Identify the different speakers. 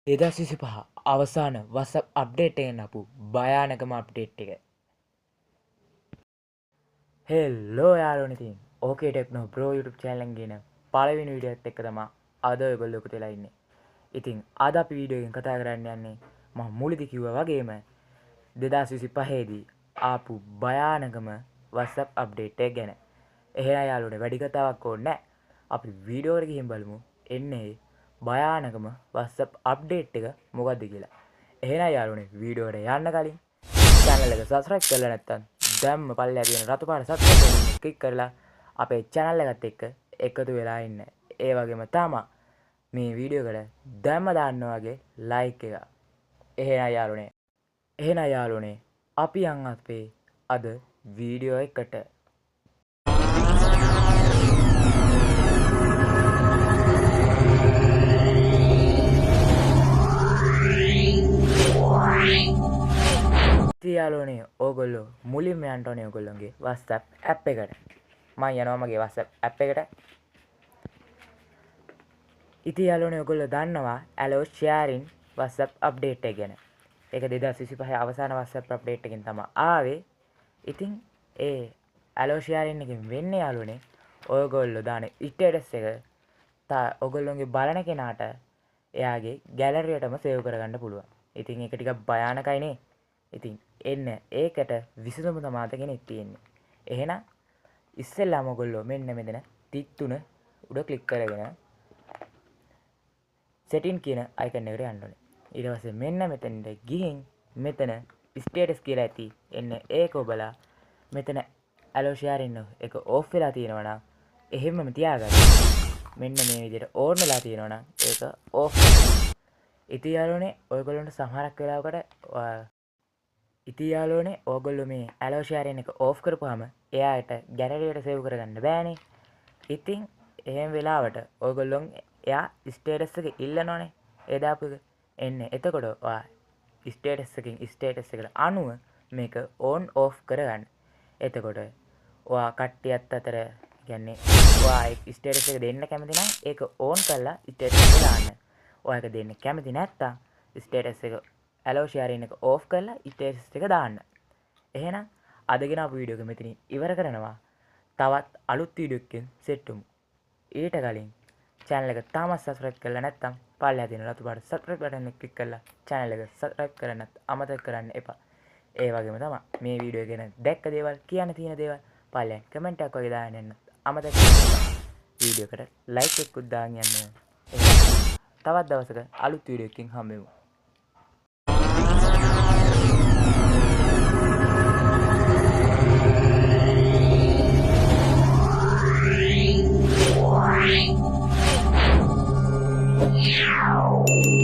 Speaker 1: 2025 අවසාන WhatsApp update එකෙන් ආපු භයානකම අප්ඩේට් එක. හෙලෝ යාළුවනේ ඉතින් ඕකේ ටෙක්නෝ බ්‍රෝ YouTube channel එකෙන් ගෙන පළවෙනි වීඩියෝ එකත් එක්ක තමයි අද ඔයගොල්ලෝ එකතු වෙලා ඉන්නේ. ඉතින් අද අපි වීඩියෝ එකෙන් කතා කරන්න යන්නේ මම මුලදී කිව්වා වගේම 2025 දී ආපු භයානකම WhatsApp අප්ඩේට් එක ගැන. එහෙනම් යාළුවනේ වැඩි කතාවක් ඕනේ නැහැ. අපි වීඩියෝ එකට ගිහින් බලමු. එන්නේ භයානකම WhatsApp අප්ඩේට් එක මොකද්ද කියලා. එහෙනම් යාළුවනේ වීඩියෝ එකට යන්න කලින් channel එක subscribe කරලා නැත්නම් දැම්ම පල්ලෙහා තියෙන රතු පාට subscribe බටන් click කරලා අපේ channel එකත් එක්ක එකතු වෙලා ඉන්න. ඒ වගේම තමයි මේ වීඩියෝ එකට දැම්ම දාන්න වගේ like එක. එහෙනම් යාළුවනේ අපි යන් අපේ අද වීඩියෝ එකට. යාළුවනේ ඕගොල්ලෝ මුලින්ම යන්න ඕනේ ඕගොල්ලෝගේ WhatsApp app එකට. මම යනවා මගේ WhatsApp app එකට. ඉතින් යාළුවනේ ඕගොල්ලෝ දන්නවා allow sharing WhatsApp update එක ගැන. ඒක 2025 අවසාන WhatsApp update එකකින් තමයි ආවේ. ඉතින් ඒ allow sharing එකෙන් වෙන්නේ යාළුවනේ ඕගොල්ලෝ දාන status එක ඕගොල්ලෝගේ බලන කෙනාට එයාගේ gallery එකටම save කරගන්න පුළුවන්. ඉතින් ඒක ටිකක් භයානකයි නේ. ඉතින් එන්න ඒකට විසඳුම තමයි අතගෙන තියෙන්නේ. එහෙනම් ඉස්සෙල්ලාම ඔයගොල්ලෝ මෙන්න මෙතන ටික් තුන උඩ ක්ලික් කරගෙන setting කියන icon එකට යන්න ඕනේ. ඊට පස්සේ මෙන්න මෙතනට ගිහින් මෙතන status කියලා ඇති. එන්න ඒක ඔබලා මෙතන allow sharing එක off වෙලා තියෙනවා නම් එහෙමම තියාගන්න. මෙන්න මේ විදිහට on වෙලා තියෙනවා නම් ඒක off. ඉතින් යාළුවනේ ඔයගොල්ලන්ට සමහරක් වෙලාවකට ඕගොල්ලෝ මේ allow sharing එක off කරපුවාම එයාට gallery එකට save කරගන්න බෑනේ. ඉතින් එහෙම වෙලාවට ඔයගොල්ලෝ එයා status එක ඉල්ලනෝනේ. ඒ දාපු එක එන්නේ. එතකොට ඔයා status එකට අනුව මේක on off කරගන්න. එතකොට ඔයා කට්ටියත් අතර කියන්නේ ඔයා status එක දෙන්න කැමති නම් ඒක on කරලා status එක දාන්න. ඔයා ඒක දෙන්න කැමති නැත්තම් status එක allow sharing එක off කරලා status එක දාන්න. එහෙනම් අදගෙන ආපු වීඩියෝ එක මෙතනින් ඉවර කරනවා. තවත් අලුත් වීඩියෝ එකකින් සෙට් වෙමු. ඊට කලින් channel එක තාමත් subscribe කරලා නැත්නම් පල්ලෙහා තියෙන රතු පාට subscribe button එක click කරලා channel එක subscribe කරන්නත් අමතක කරන්න එපා. ඒ වගේම තමයි මේ වීඩියෝ එක ගැන දැක්ක දේවල් කියන්න තියෙන දේවල් පල්ලෙහා comment එකක් වගේ දාන්න යන්න අමතක කරන්න එපා. වීඩියෝ එකට like එකකුත් දාන්න යන්න. තවත් දවසක අලුත් වීඩියෝ එකකින් හම්බෙමු. Wow.